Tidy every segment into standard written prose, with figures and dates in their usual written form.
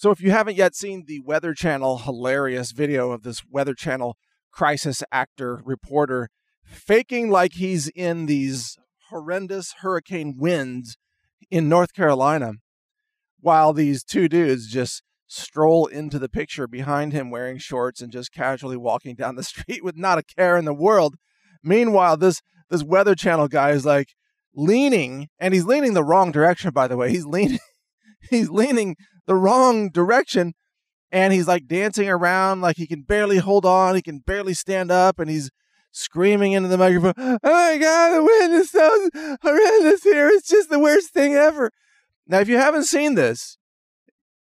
So if you haven't yet seen the Weather Channel hilarious video of this Weather Channel crisis actor reporter faking like he's in these horrendous hurricane winds in North Carolina, while these two dudes just stroll into the picture behind him wearing shorts and just casually walking down the street with not a care in the world. Meanwhile, this Weather Channel guy is like leaning, and he's leaning the wrong direction, by the way. He's leaning the wrong direction, and he's like dancing around like he can barely hold on, he can barely stand up, and he's screaming into the microphone, "Oh my God, the wind is so horrendous here. It's just the worst thing ever." Now, if you haven't seen this,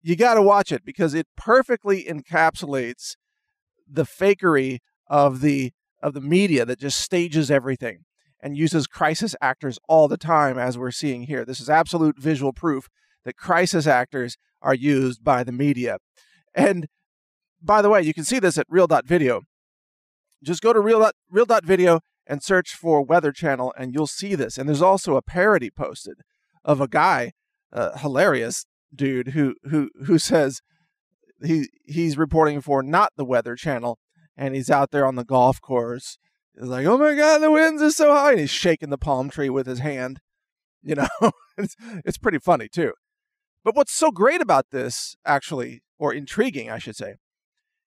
you got to watch it because it perfectly encapsulates the fakery of the media that just stages everything and uses crisis actors all the time, as we're seeing here. This is absolute visual proof that crisis actors are used by the media. And by the way, you can see this at real.video. Just go to real.video and search for Weather Channel, and you'll see this. And there's also a parody posted of a guy, hilarious dude, who says he's reporting for not the Weather Channel, and he's out there on the golf course. He's like, "Oh my God, the winds are so high," and he's shaking the palm tree with his hand. You know, it's pretty funny too. But what's so great about this, actually, or intriguing, I should say,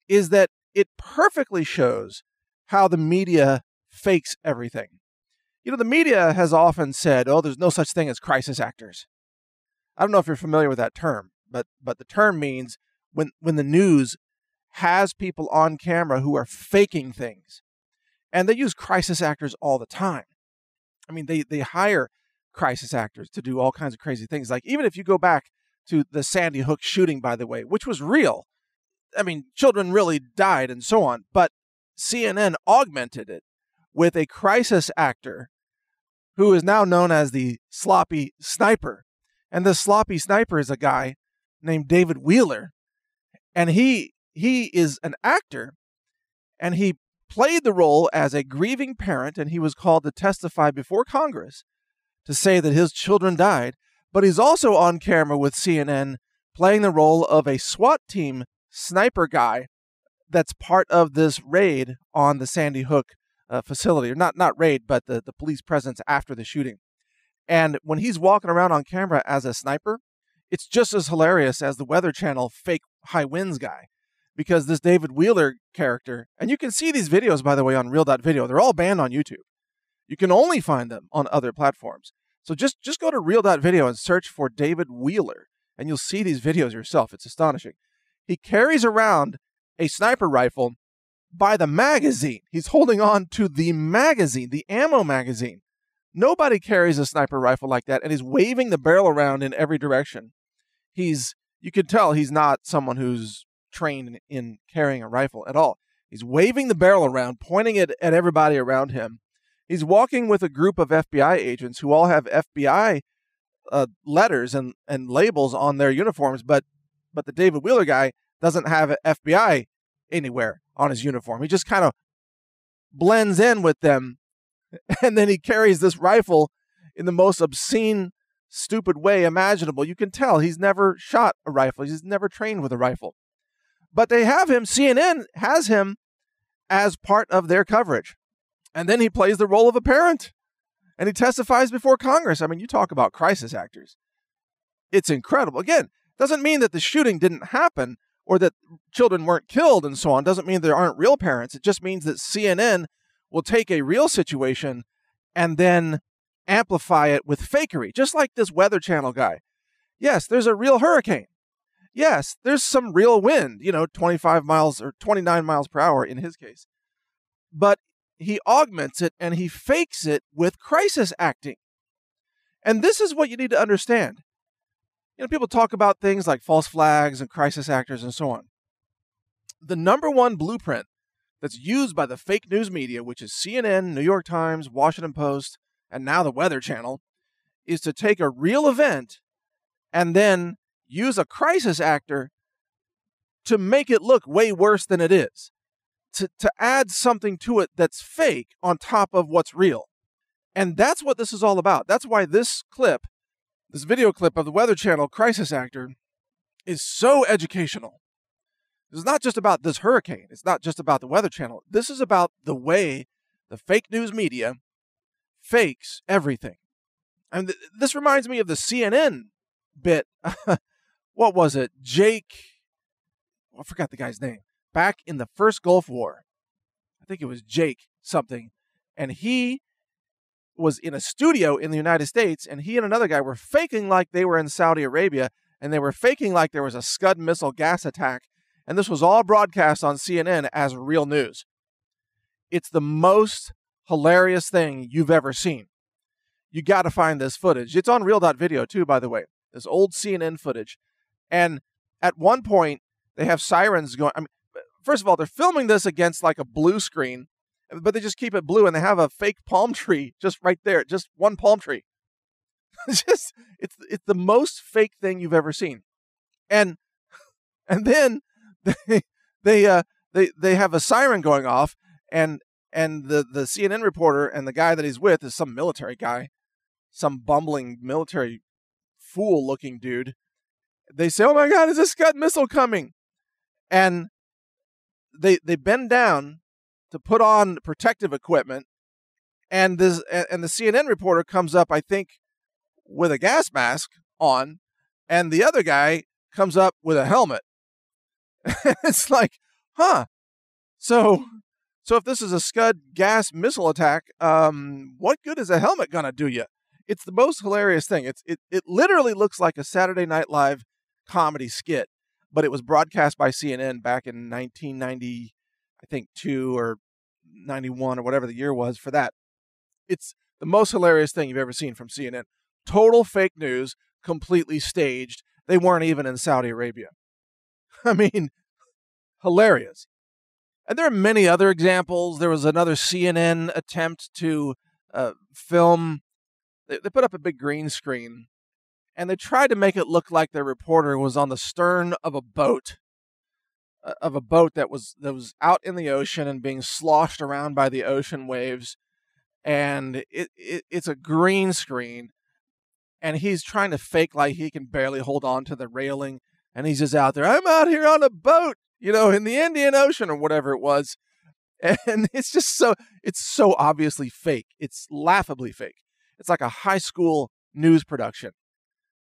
is that it perfectly shows how the media fakes everything. You know, the media has often said, "Oh, there's no such thing as crisis actors." I don't know if you're familiar with that term, but the term means when the news has people on camera who are faking things. And they use crisis actors all the time. I mean, they hire crisis actors to do all kinds of crazy things. Like, even if you go back to the Sandy Hook shooting, by the way, which was real. I mean, children really died and so on. But CNN augmented it with a crisis actor who is now known as the sloppy sniper. And the sloppy sniper is a guy named David Wheeler. And he is an actor, and he played the role as a grieving parent, and he was called to testify before Congress to say that his children died. But he's also on camera with CNN playing the role of a SWAT team sniper guy that's part of this raid on the Sandy Hook facility. Or not raid, but the police presence after the shooting. And when he's walking around on camera as a sniper, it's just as hilarious as the Weather Channel fake high winds guy. Because this David Wheeler character, and you can see these videos, by the way, on real.video. They're all banned on YouTube. You can only find them on other platforms. So just go to real.video and search for David Wheeler, and you'll see these videos yourself. It's astonishing. He carries around a sniper rifle by the magazine. He's holding on to the magazine, the ammo magazine. Nobody carries a sniper rifle like that, and he's waving the barrel around in every direction. You can tell he's not someone who's trained in carrying a rifle at all. He's waving the barrel around, pointing it at everybody around him. He's walking with a group of FBI agents who all have FBI letters and labels on their uniforms, but the David Wheeler guy doesn't have FBI anywhere on his uniform. He just kind of blends in with them, and then he carries this rifle in the most obscene, stupid way imaginable. You can tell he's never shot a rifle. He's never trained with a rifle. But they have him, CNN has him as part of their coverage. And then he plays the role of a parent. And he testifies before Congress. I mean, you talk about crisis actors. It's incredible. Again, doesn't mean that the shooting didn't happen or that children weren't killed and so on. Doesn't mean there aren't real parents. It just means that CNN will take a real situation and then amplify it with fakery, just like this Weather Channel guy. Yes, there's a real hurricane. Yes, there's some real wind, 25 miles or 29 miles per hour in his case. But he augments it and he fakes it with crisis acting. And this is what you need to understand. People talk about things like false flags and crisis actors and so on. The number one blueprint that's used by the fake news media, which is CNN, New York Times, Washington Post, and now the Weather Channel, is to take a real event and then use a crisis actor to make it look way worse than it is. To add something to it that's fake on top of what's real. And that's what this is all about. That's why this video clip of the Weather Channel crisis actor is so educational. It's not just about this hurricane. It's not just about the Weather Channel. This is about the way the fake news media fakes everything. And this reminds me of the CNN bit. What was it? Jake, I forgot the guy's name. Back in the first Gulf War, I think it was Jake something, and he was in a studio in the United States, and he and another guy were faking like they were in Saudi Arabia, and they were faking like there was a Scud missile gas attack, and this was all broadcast on CNN as real news. It's the most hilarious thing you've ever seen. You got to find this footage. It's on Real.video too, by the way, this old CNN footage. And at one point, they have sirens going. I mean, first of all, they're filming this against like a blue screen, but they just keep it blue, and they have a fake palm tree just right there, just one palm tree. It's the most fake thing you've ever seen. And then they have a siren going off, and the CNN reporter and the guy that he's with is some military guy, some bumbling military fool-looking dude. They say, "Oh my God, is a Scud missile coming?" And they bend down to put on protective equipment, and the CNN reporter comes up, I think, with a gas mask on, and the other guy comes up with a helmet. It's like, huh? So if this is a Scud gas missile attack, what good is a helmet gonna do you? It's the most hilarious thing. It literally looks like a Saturday Night Live comedy skit, but it was broadcast by CNN back in 1990, I think 2 or 91 or whatever the year was for that. It's the most hilarious thing you've ever seen from CNN. Total fake news, completely staged. They weren't even in Saudi Arabia. I mean, hilarious. And there are many other examples. There was another CNN attempt to film. They put up a big green screen, and they tried to make it look like their reporter was on the stern of a boat that was out in the ocean and being sloshed around by the ocean waves. And it's a green screen, and he's trying to fake like he can barely hold on to the railing, and he's just out there. I'm out here on a boat, in the Indian Ocean or whatever it was. And it's just it's so obviously fake. It's laughably fake. It's like a high school news production,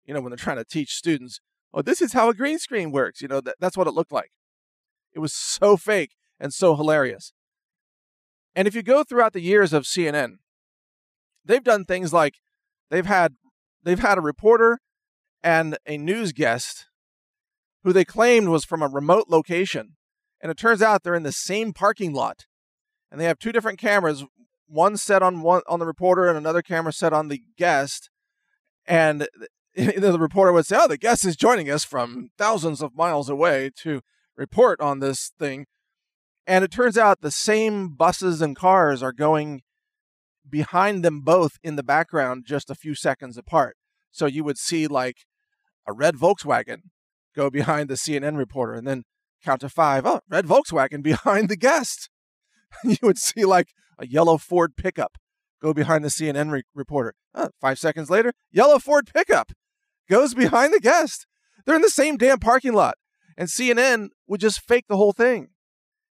when they're trying to teach students, oh, this is how a green screen works. That's what it looked like. It was so fake and so hilarious. And if you go throughout the years of CNN, they've done things like they've had a reporter and a news guest who they claimed was from a remote location. And it turns out they're in the same parking lot. And they have two different cameras, one set on the reporter and another camera set on the guest. And the reporter would say, oh, the guest is joining us from thousands of miles away to report on this thing. And it turns out the same buses and cars are going behind them both in the background just a few seconds apart. So you would see like a red Volkswagen go behind the CNN reporter, and then count to 5. Oh, red Volkswagen behind the guest. You would see like a yellow Ford pickup go behind the CNN reporter. 5 seconds later, yellow Ford pickup goes behind the guest. They're in the same damn parking lot. And CNN would just fake the whole thing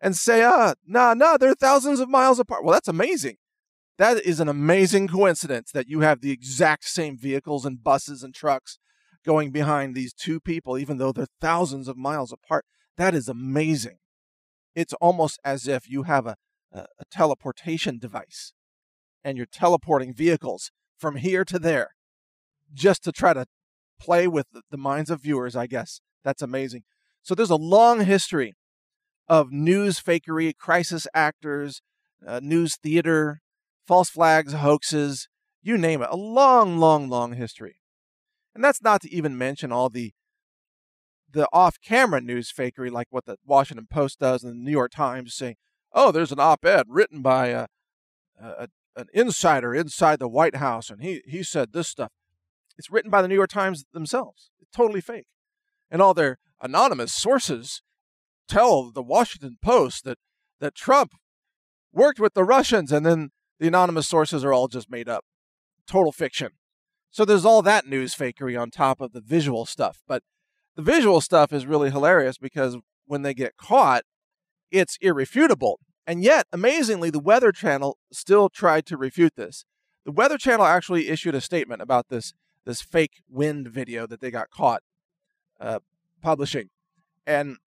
and say, no, they're thousands of miles apart. Well, that's amazing. That is an amazing coincidence that you have the exact same vehicles and buses and trucks going behind these two people, even though they're thousands of miles apart. That is amazing. It's almost as if you have a teleportation device and you're teleporting vehicles from here to there just to try to play with the minds of viewers, I guess. That's amazing. So there's a long history of news fakery, crisis actors, news theater, false flags, hoaxes, you name it. A long, long, long history. And that's not to even mention all the off-camera news fakery, like what the Washington Post does and the New York Times, saying, oh, there's an op-ed written by an insider inside the White House, and he said this stuff. It's written by the New York Times themselves. It's totally fake. And all their anonymous sources tell the Washington Post that Trump worked with the Russians, and then the anonymous sources are all just made up. Total fiction. So there's all that news fakery on top of the visual stuff. But The visual stuff is really hilarious because when they get caught, it's irrefutable. And yet, amazingly, the Weather Channel still tried to refute this. The Weather Channel actually issued a statement about this fake wind video that they got caught publishing. And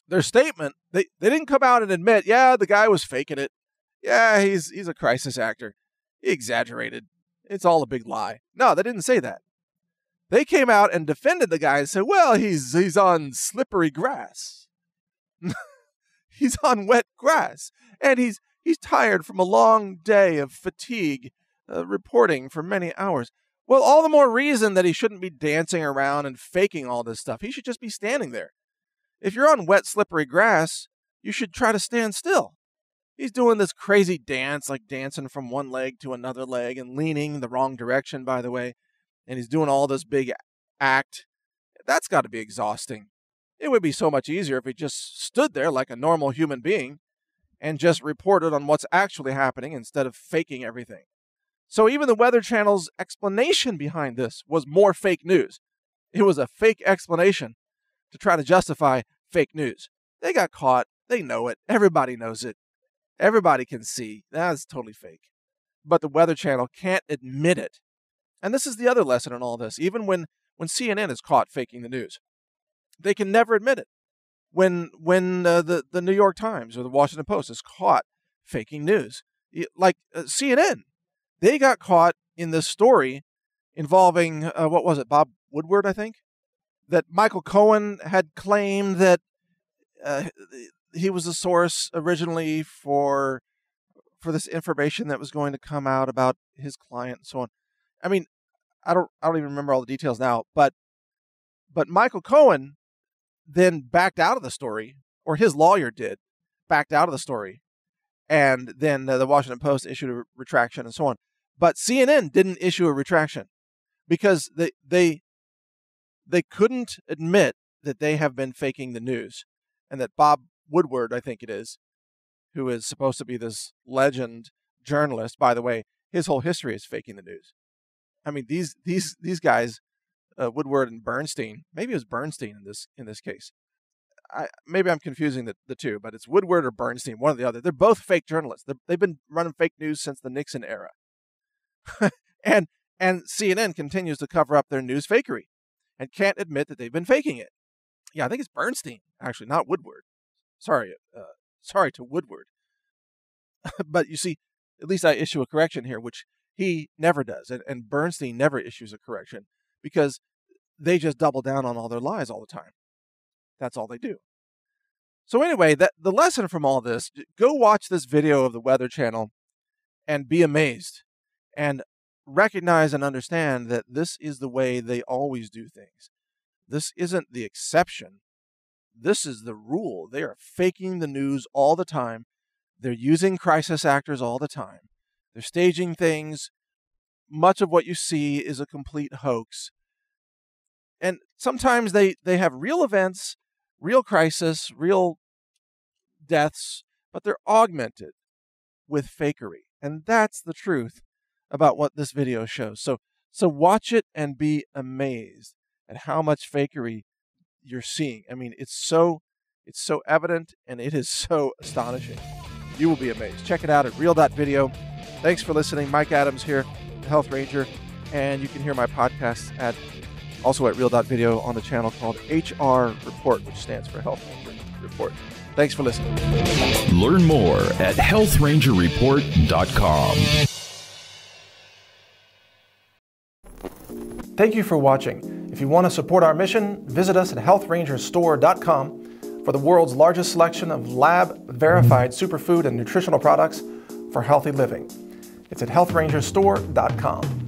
their statement, they didn't come out and admit, yeah, the guy was faking it. Yeah, he's a crisis actor. He exaggerated. It's all a big lie. No, they didn't say that. They came out and defended the guy and said, well, he's on slippery grass. He's on wet grass. And he's tired from a long day of fatigue reporting for many hours. Well, all the more reason that he shouldn't be dancing around and faking all this stuff. He should just be standing there. If you're on wet, slippery grass, you should try to stand still. He's doing this crazy dance, like dancing from one leg to another leg and leaning the wrong direction, by the way. And he's doing all this big act. That's got to be exhausting. It would be so much easier if he just stood there like a normal human being and just reported on what's actually happening instead of faking everything. So even the Weather Channel's explanation behind this was more fake news. It was a fake explanation to try to justify fake news. They got caught. They know it. Everybody knows it. Everybody can see. That's totally fake. But the Weather Channel can't admit it. And this is the other lesson in all this. Even when CNN is caught faking the news, they can never admit it. When the New York Times or the Washington Post is caught faking news, like CNN, they got caught in this story involving, what was it, Bob Woodward, I think? That Michael Cohen had claimed that he was the source originally for this information that was going to come out about his client and so on. I mean, I don't even remember all the details now, but Michael Cohen then backed out of the story, or his lawyer did, backed out of the story, and then the Washington Post issued a retraction and so on. But CNN didn't issue a retraction because they couldn't admit that they have been faking the news, and that Bob Woodward, I think it is, who is supposed to be this legend journalist, by the way, his whole history is faking the news. I mean, these guys, Woodward and Bernstein, maybe it was Bernstein in this case. Maybe I'm confusing the two, but it's Woodward or Bernstein, one or the other. They're both fake journalists. They've been running fake news since the Nixon era. and CNN continues to cover up their news fakery and can't admit that they've been faking it. Yeah, I think it's Bernstein, actually, not Woodward. Sorry to Woodward. But you see, at least I issue a correction here, which he never does. And Bernstein never issues a correction because they just double down on all their lies all the time. That's all they do. So anyway, the lesson from all this, go watch this video of the Weather Channel and be amazed and recognize and understand that this is the way they always do things. This isn't the exception. This is the rule. They are faking the news all the time. They're using crisis actors all the time. They're staging things. Much of what you see is a complete hoax. And sometimes they have real events, real crisis, real deaths, but they're augmented with fakery. And that's the truth about what this video shows. So watch it and be amazed at how much fakery you're seeing. I mean, it's so evident and it is so astonishing. You will be amazed. Check it out at real.video. Thanks for listening. Mike Adams here, the Health Ranger, and you can hear my podcasts also at real.video on the channel called HR Report, which stands for Health Ranger Report. Thanks for listening. Learn more at healthrangerreport.com. Thank you for watching. If you want to support our mission, visit us at healthrangerstore.com for the world's largest selection of lab-verified superfood and nutritional products for healthy living. It's at healthrangerstore.com.